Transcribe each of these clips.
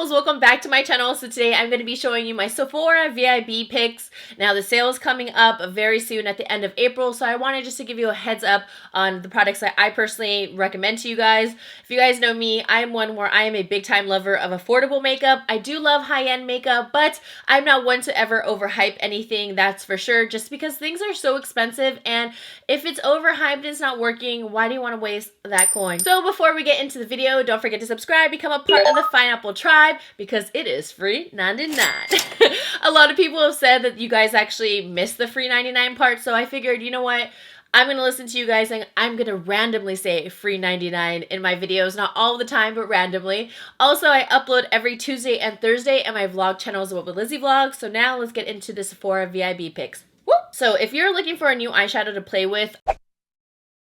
beautifuls, welcome back to my channel. So today I'm going to be showing you my Sephora Vib picks. Now the sale is coming up very soon at the end of April, so I wanted just to give you a heads up on the products that I personally recommend to you guys. If you guys know me, I'm one where I am a big time lover of affordable makeup. I do love high-end makeup, but I'm not one to ever overhype anything, that's for sure, just because things are so expensive, and if it's overhyped and it's not working, why do you want to waste that coin? So before we get into the video, don't forget to subscribe, become a part of the Pineapple Tribe, because it is free 99. A lot of people have said that you guys actually missed the free 99 part, so I figured, you know what? I'm going to listen to you guys and I'm going to randomly say free 99 in my videos. Not all the time, but randomly. Also, I upload every Tuesday and Thursday, and my vlog channel is What Would Lizzy Vlog. So now let's get into the Sephora Vib picks. Woo! So if you're looking for a new eyeshadow to play with,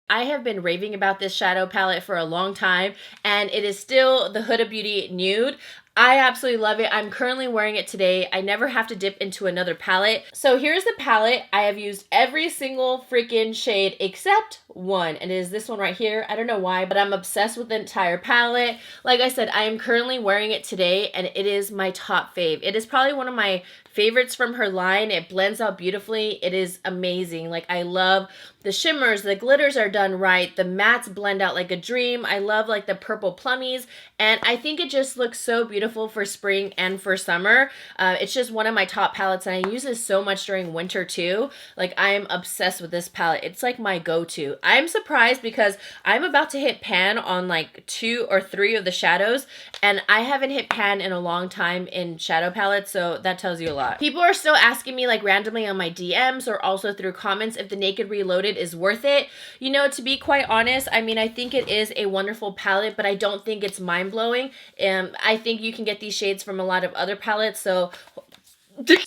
I have been raving about this shadow palette for a long time, and it is still the Huda Beauty Nude. I absolutely love it. I'm currently wearing it today. I never have to dip into another palette. So here's the palette. I have used every single freaking shade except one, and it is this one right here. I don't know why, but I'm obsessed with the entire palette. Like I said, I am currently wearing it today, and it is my top fave. It is probably one of my favorites from her line. It blends out beautifully. It is amazing. Like, I love the shimmers, the glitters are done right, the mattes blend out like a dream. I love like the purple plummies, and I think it just looks so beautiful for spring and for summer. It's just one of my top palettes, and I use this so much during winter too. Like, I am obsessed with this palette. It's like my go-to. I'm surprised because I'm about to hit pan on like 2 or 3 of the shadows, and I haven't hit pan in a long time in shadow palettes, so that tells you a lot. People are still asking me like randomly on my DMs or also through comments if the Naked Reloaded is worth it. You know, to be quite honest, I mean, I think it is a wonderful palette, but I don't think it's mind-blowing. I think you can get these shades from a lot of other palettes, so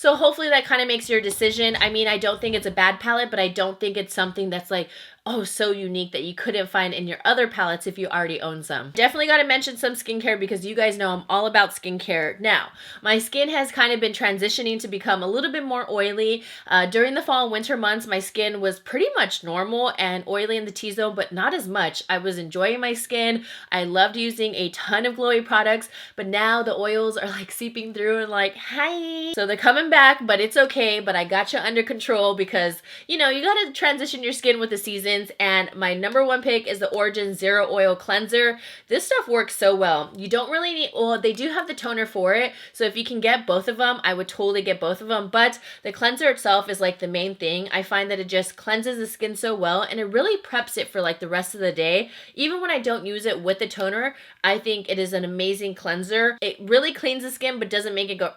hopefully that kind of makes your decision. I mean, I don't think it's a bad palette, but I don't think it's something that's like, oh, so unique that you couldn't find in your other palettes if you already own some. Definitely got to mention some skincare because you guys know I'm all about skincare. Now, my skin has kind of been transitioning to become a little bit more oily. During the fall and winter months, my skin was pretty much normal and oily in the T-zone, but not as much. I was enjoying my skin. I loved using a ton of glowy products, but now the oils are like seeping through and like, hi. So they're coming back, but it's okay. But I got you under control because, you know, you got to transition your skin with the season. And my number one pick is the Origin Zero Oil Cleanser. This stuff works so well. You don't really need, well, they do have the toner for it, so if you can get both of them, I would totally get both of them, but the cleanser itself is like the main thing. I find that it just cleanses the skin so well, and it really preps it for like the rest of the day. Even when I don't use it with the toner, I think it is an amazing cleanser. It really cleans the skin, but doesn't make it go,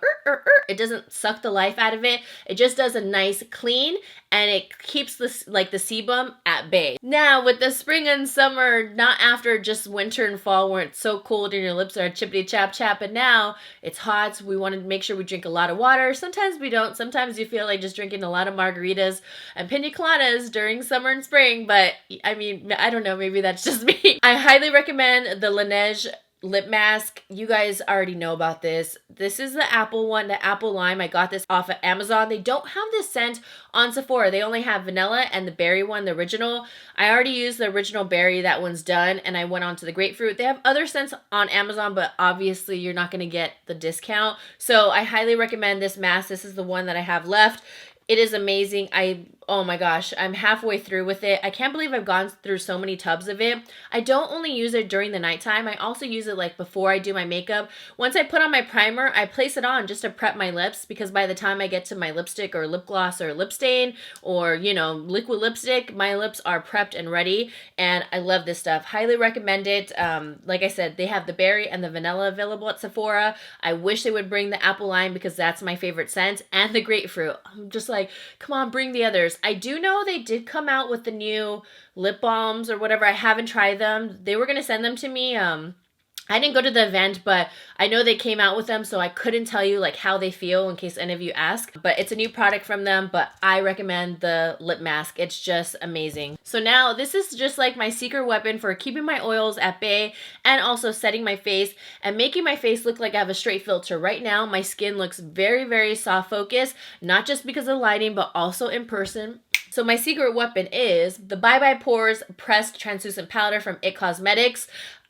It doesn't suck the life out of it. It just does a nice clean, and it keeps this like the sebum at bay. Now with the spring and summer, not after just winter and fall where it's so cold and your lips are chippity chap chap, but now it's hot, so we want to make sure we drink a lot of water. Sometimes we don't. Sometimes you feel like just drinking a lot of margaritas and pina coladas during summer and spring, but I mean, I don't know, maybe that's just me. I highly recommend the Laneige Lip Mask. You guys already know about this. This is the apple one, the apple lime. I got this off of Amazon. They don't have this scent on Sephora. They only have vanilla and the berry one, the original. I already used the original berry. That one's done, and I went on to the grapefruit. They have other scents on Amazon, but obviously you're not going to get the discount. So I highly recommend this mask. This is the one that I have left. It is amazing. Oh my gosh, I'm halfway through with it. I can't believe I've gone through so many tubs of it. I don't only use it during the nighttime. I also use it like before I do my makeup. Once I put on my primer, I place it on just to prep my lips, because by the time I get to my lipstick or lip gloss or lip stain or, you know, liquid lipstick, my lips are prepped and ready, and I love this stuff. Highly recommend it. Like I said, they have the berry and the vanilla available at Sephora. I wish they would bring the apple lime because that's my favorite scent, and the grapefruit. I'm just like, come on, bring the others. I do know they did come out with the new lip balms or whatever. I haven't tried them. They were going to send them to me. I didn't go to the event, but I know they came out with them, so I couldn't tell you like how they feel in case any of you ask. But it's a new product from them, but I recommend the lip mask. It's just amazing. So now this is just like my secret weapon for keeping my oils at bay and also setting my face and making my face look like I have a straight filter. Right now, my skin looks very, very soft focus, not just because of lighting, but also in person. So my secret weapon is the Bye Bye Pores Pressed Translucent Powder from IT Cosmetics.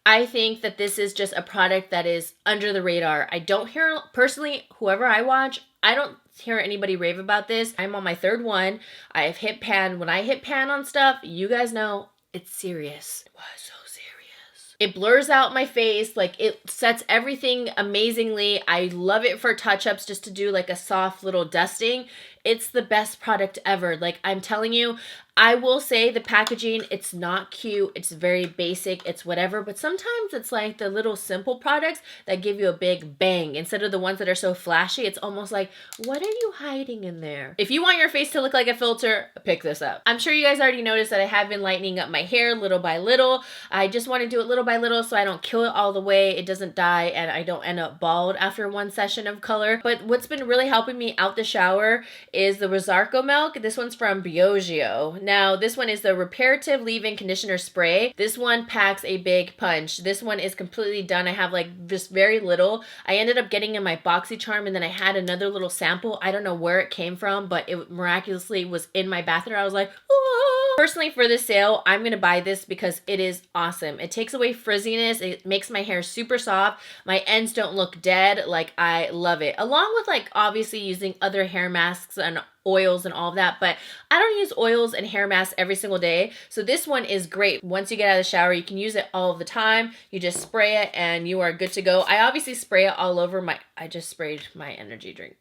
I think that this is just a product that is under the radar. I don't hear, personally, whoever I watch, I don't hear anybody rave about this. I'm on my third one. I've hit pan. When I hit pan on stuff, you guys know it's serious. It was so serious. It blurs out my face. Like, it sets everything amazingly. I love it for touch-ups, just to do like a soft little dusting. It's the best product ever. Like, I'm telling you, I will say the packaging, it's not cute. It's very basic. It's whatever. But sometimes it's like the little simple products that give you a big bang. Instead of the ones that are so flashy, it's almost like, what are you hiding in there? If you want your face to look like a filter, pick this up. I'm sure you guys already noticed that I have been lightening up my hair little by little. I just want to do it little by little so I don't kill it all the way. It doesn't die and I don't end up bald after one session of color. But what's been really helping me out the shower is the Rosarco milk. This one's from Biogio. Now, this one is the Reparative Leave-In Conditioner Spray. This one packs a big punch. This one is completely done. I have like just very little. I ended up getting in my BoxyCharm, and then I had another little sample. I don't know where it came from, but it miraculously was in my bathroom. I was like, oh. Personally, for this sale, I'm going to buy this because it is awesome. It takes away frizziness. It makes my hair super soft. My ends don't look dead. Like, I love it. Along with, like, obviously using other hair masks and oils and all of that, but I don't use oils and hair masks every single day. So this one is great. Once you get out of the shower, you can use it all of the time. You just spray it and you are good to go. I obviously spray it all over I just sprayed my energy drink.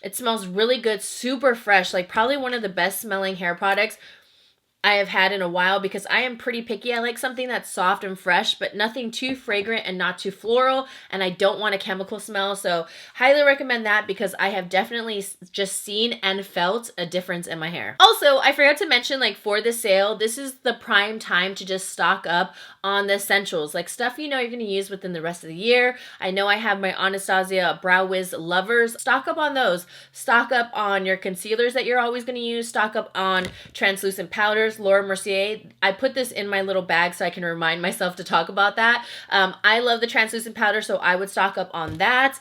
It smells really good, super fresh, like probably one of the best smelling hair products I have had in a while, because I am pretty picky. I like something that's soft and fresh, but nothing too fragrant and not too floral, and I don't want a chemical smell. So highly recommend that, because I have definitely just seen and felt a difference in my hair. Also, I forgot to mention, like, for the sale, this is the prime time to just stock up on the essentials, like stuff you know you're going to use within the rest of the year. I know I have my Anastasia Brow Wiz Lovers. Stock up on those. Stock up on your concealers that you're always going to use. Stock up on translucent powders. Laura Mercier. I put this in my little bag so I can remind myself to talk about that. I love the translucent powder, so I would stock up on that.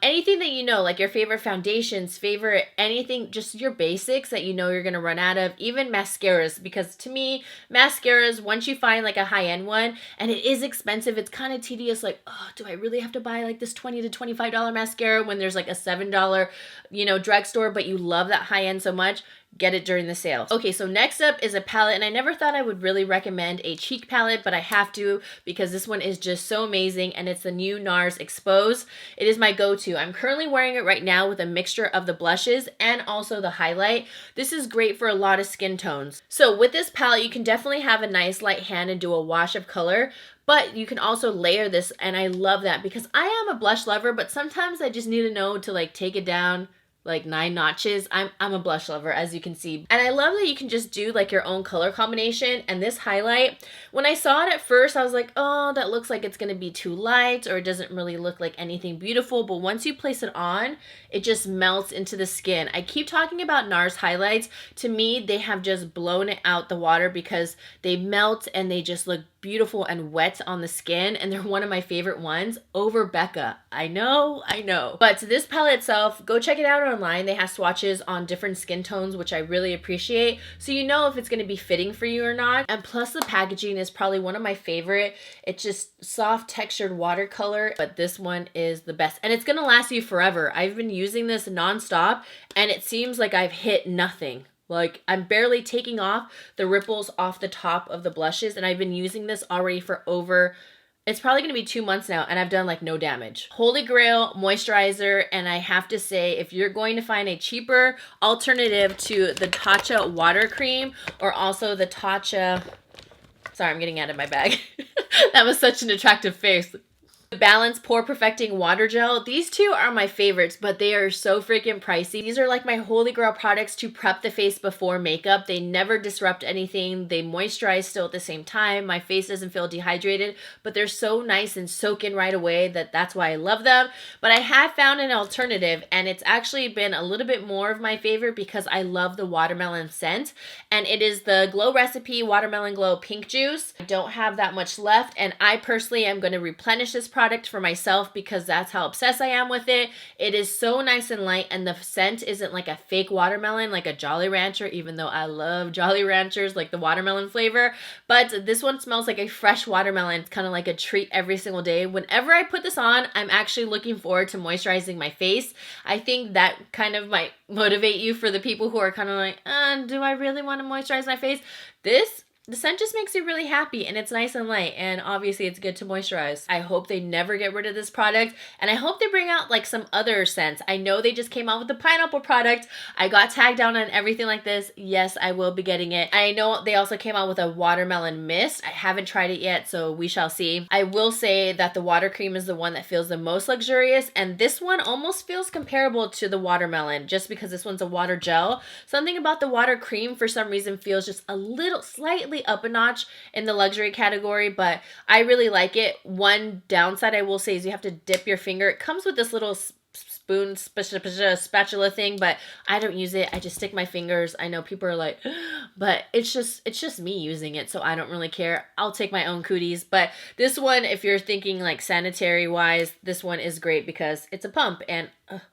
Anything that you know, like your favorite foundations, favorite anything, just your basics that you know you're going to run out of. Even mascaras, because to me, mascaras, once you find like a high-end one, and it is expensive, it's kind of tedious, like, oh, do I really have to buy like this $20 to $25 mascara when there's like a $7, drugstore, but you love that high-end so much? Get it during the sale. Okay, so next up is a palette, and I never thought I would really recommend a cheek palette, but I have to, because this one is just so amazing, and it's the new Nars Exposed. It is my go-to. I'm currently wearing it right now with a mixture of the blushes and also the highlight. This is great for a lot of skin tones. So with this palette, you can definitely have a nice light hand and do a wash of color, but you can also layer this, and I love that, because I am a blush lover, but sometimes I just need to know to like take it down like 9 notches. I'm a blush lover, as you can see. And I love that you can just do like your own color combination. And this highlight, when I saw it at first, I was like, oh, that looks like it's gonna be too light, or it doesn't really look like anything beautiful. But once you place it on, it just melts into the skin. I keep talking about Nars highlights. To me, they have just blown it out the water, because they melt and they just look beautiful and wet on the skin, and they're one of my favorite ones over Becca. I know. But this palette itself, go check it out online. They have swatches on different skin tones, which I really appreciate, so you know if it's going to be fitting for you or not. And plus, the packaging is probably one of my favorite. It's just soft textured watercolor, but this one is the best, and it's going to last you forever. I've been using this nonstop, and it seems like I've hit nothing. Like, I'm barely taking off the ripples off the top of the blushes, and I've been using this already for over, it's probably going to be 2 months now, and I've done like no damage. Holy Grail moisturizer, and I have to say, if you're going to find a cheaper alternative to the Tatcha water cream, or also the Tatcha, sorry, I'm getting out of my bag. That was such an attractive face. The Balance Pore Perfecting Water Gel. These two are my favorites, but they are so freaking pricey. These are like my holy grail products to prep the face before makeup. They never disrupt anything. They moisturize still at the same time. My face doesn't feel dehydrated, but they're so nice and soak in right away that's why I love them. But I have found an alternative, and it's actually been a little bit more of my favorite, because I love the watermelon scent, and it is the Glow Recipe Watermelon Glow Pink Juice. I don't have that much left, and I personally am going to replenish this product product for myself because that's how obsessed I am with it. It is so nice and light, and the scent isn't like a fake watermelon like a Jolly Rancher, even though I love Jolly Ranchers, like the watermelon flavor. But this one smells like a fresh watermelon. It's kind of like a treat every single day. Whenever I put this on, I'm actually looking forward to moisturizing my face. I think that kind of might motivate you for the people who are kind of like, do I really want to moisturize my face? The scent just makes you really happy, and it's nice and light, and obviously it's good to moisturize. I hope they never get rid of this product, and I hope they bring out like some other scents. I know they just came out with the pineapple product. I got tagged down on everything like this. Yes, I will be getting it. I know they also came out with a watermelon mist. I haven't tried it yet, so we shall see. I will say that the water cream is the one that feels the most luxurious, and this one almost feels comparable to the watermelon just because this one's a water gel. Something about the water cream for some reason feels just a little slightly up a notch in the luxury category, but I really like it. One downside I will say is you have to dip your finger. It comes with this little spoon spatula thing, but I don't use it. I just stick my fingers. I know people are like, but it's just me using it, so I don't really care. I'll take my own cooties. But this one, if you're thinking like sanitary wise, this one is great because it's a pump, and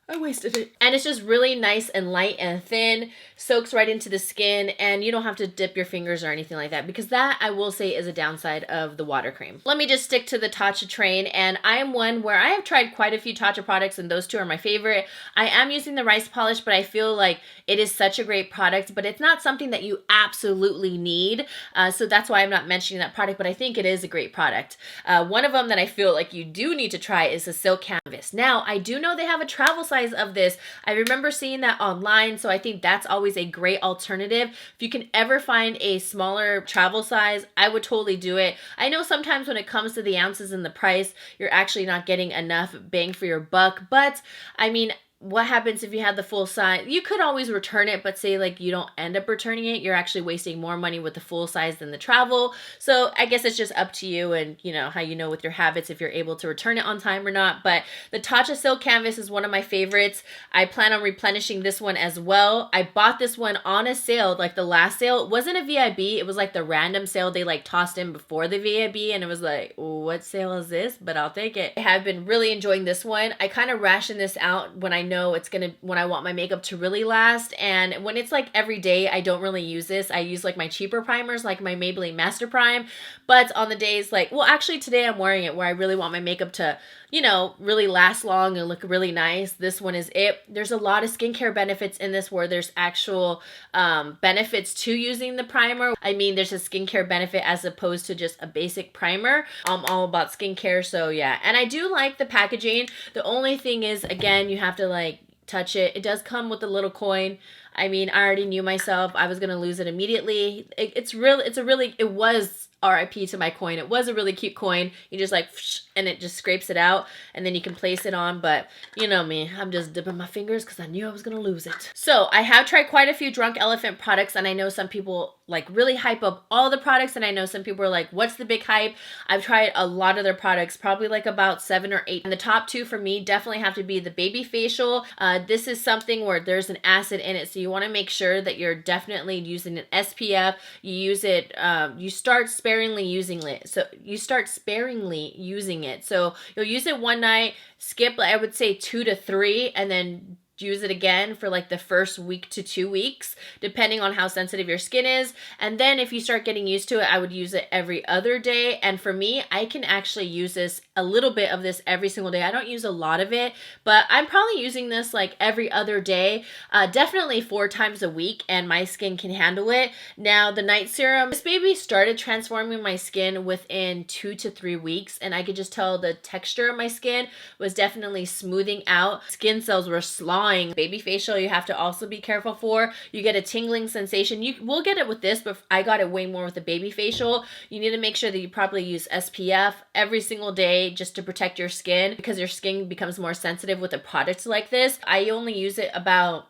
I wasted it. And it's just really nice and light and thin, soaks right into the skin, and you don't have to dip your fingers or anything like that, because that, I will say, is a downside of the water cream. Let me just stick to the Tatcha train, and I am one where I have tried quite a few Tatcha products, and those two are my favorite. I am using the rice polish, but I feel like it is such a great product, but it's not something that you absolutely need, so that's why I'm not mentioning that product, but I think it is a great product. One of them that I feel like you do need to try is the Silk Canvas. Now, I do know they have a travel size of this. I remember seeing that online, so I think that's always a great alternative. If you can ever find a smaller travel size, I would totally do it. I know sometimes when it comes to the ounces and the price, you're actually not getting enough bang for your buck, but I mean, what happens if you have the full size? You could always return it, but say like you don't end up returning it, you're actually wasting more money with the full size than the travel. So I guess it's just up to you and you know how you know with your habits if you're able to return it on time or not. But the Tatcha Silk Canvas is one of my favorites. I plan on replenishing this one as well. I bought this one on a sale, like the last sale. It wasn't a VIB, it was like the random sale they like tossed in before the VIB, and it was like, what sale is this? But I'll take it. I have been really enjoying this one. I kind of ration this out when I know it's gonna, when I want my makeup to really last, and when it's like every day, I don't really use this. I use like my cheaper primers, like my Maybelline Master Prime, but on the days like, well, actually today I'm wearing it where I really want my makeup to, you know, really last long and look really nice. This one is it. There's a lot of skincare benefits in this where there's actual benefits to using the primer. I mean, there's a skincare benefit as opposed to just a basic primer. I'm all about skincare, so yeah. And I do like the packaging. The only thing is, again, you have to like touch it. It does come with a little coin. I mean, I already knew myself I was gonna lose it immediately. It was RIP to my coin. It was a really cute coin. You just like, and it just scrapes it out, and then you can place it on. But you know me, I'm just dipping my fingers because I knew I was gonna lose it. So I have tried quite a few Drunk Elephant products, and I know some people like really hype up all the products, and I know some people are like, what's the big hype? I've tried a lot of their products, probably like about 7 or 8. And the top 2 for me definitely have to be the baby facial. This is something where there's an acid in it, so you want to make sure that you're definitely using an SPF. You use it, you start sparingly using it. So you start sparingly using it. So you'll use it one night, skip, I would say 2 to 3, and then use it again for like the first week to 2 weeks, depending on how sensitive your skin is. And then if you start getting used to it, I would use it every other day. And for me, I can actually use this, a little bit of this every single day. I don't use a lot of it, but I'm probably using this like every other day, definitely 4 times a week, and my skin can handle it. Now the night serum, this baby started transforming my skin within 2 to 3 weeks, and I could just tell the texture of my skin was definitely smoothing out. Skin cells were slowing. Baby facial, you have to also be careful for. You get a tingling sensation. You will get it with this, but I got it way more with the baby facial. You need to make sure that you probably use SPF every single day just to protect your skin, because your skin becomes more sensitive with a product like this. I only use it about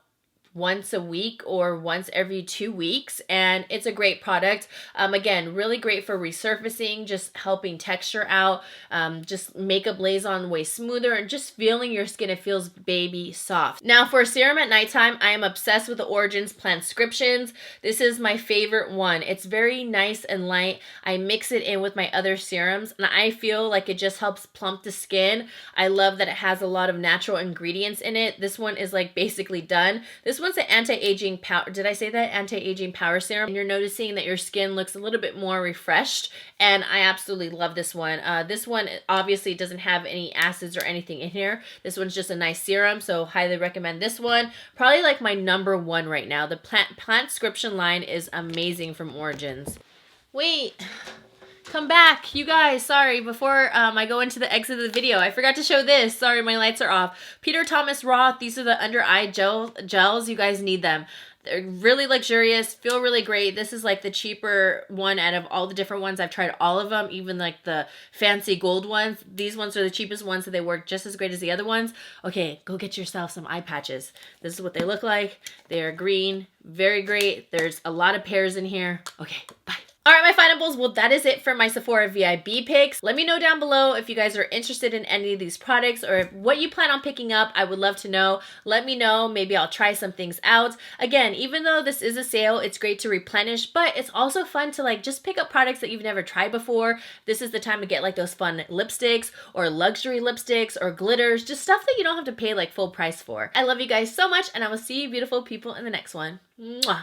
once a week or once every 2 weeks, and it's a great product. Again, really great for resurfacing, just helping texture out, just makeup lays on way smoother, and just feeling your skin, it feels baby soft. Now for serum at nighttime, I am obsessed with the Origins Plant Scriptions. This is my favorite one. It's very nice and light. I mix it in with my other serums, and I feel like it just helps plump the skin. I love that it has a lot of natural ingredients in it. This one is like basically done. This one's an anti-aging power, did I say that? Anti-aging power serum. And you're noticing that your skin looks a little bit more refreshed, and I absolutely love this one. This one obviously doesn't have any acids or anything in here. This one's just a nice serum, so highly recommend this one. Probably like my number one right now. The Plant Scription line is amazing from Origins. Wait. Come back, you guys. Sorry, before I go into the exit of the video, I forgot to show this. Sorry, my lights are off. Peter Thomas Roth. These are the under eye gels. You guys need them. They're really luxurious, feel really great. This is like the cheaper one out of all the different ones. I've tried all of them, even like the fancy gold ones. These ones are the cheapest ones, so they work just as great as the other ones. Okay, go get yourself some eye patches. This is what they look like. They are green, very great. There's a lot of pairs in here. Okay, bye. All right, my finables, well, that is it for my Sephora VIB picks. Let me know down below if you guys are interested in any of these products or what you plan on picking up. I would love to know. Let me know. Maybe I'll try some things out. Again, even though this is a sale, it's great to replenish, but it's also fun to like just pick up products that you've never tried before. This is the time to get like those fun lipsticks or luxury lipsticks or glitters, just stuff that you don't have to pay like full price for. I love you guys so much, and I will see you beautiful people in the next one. Mwah.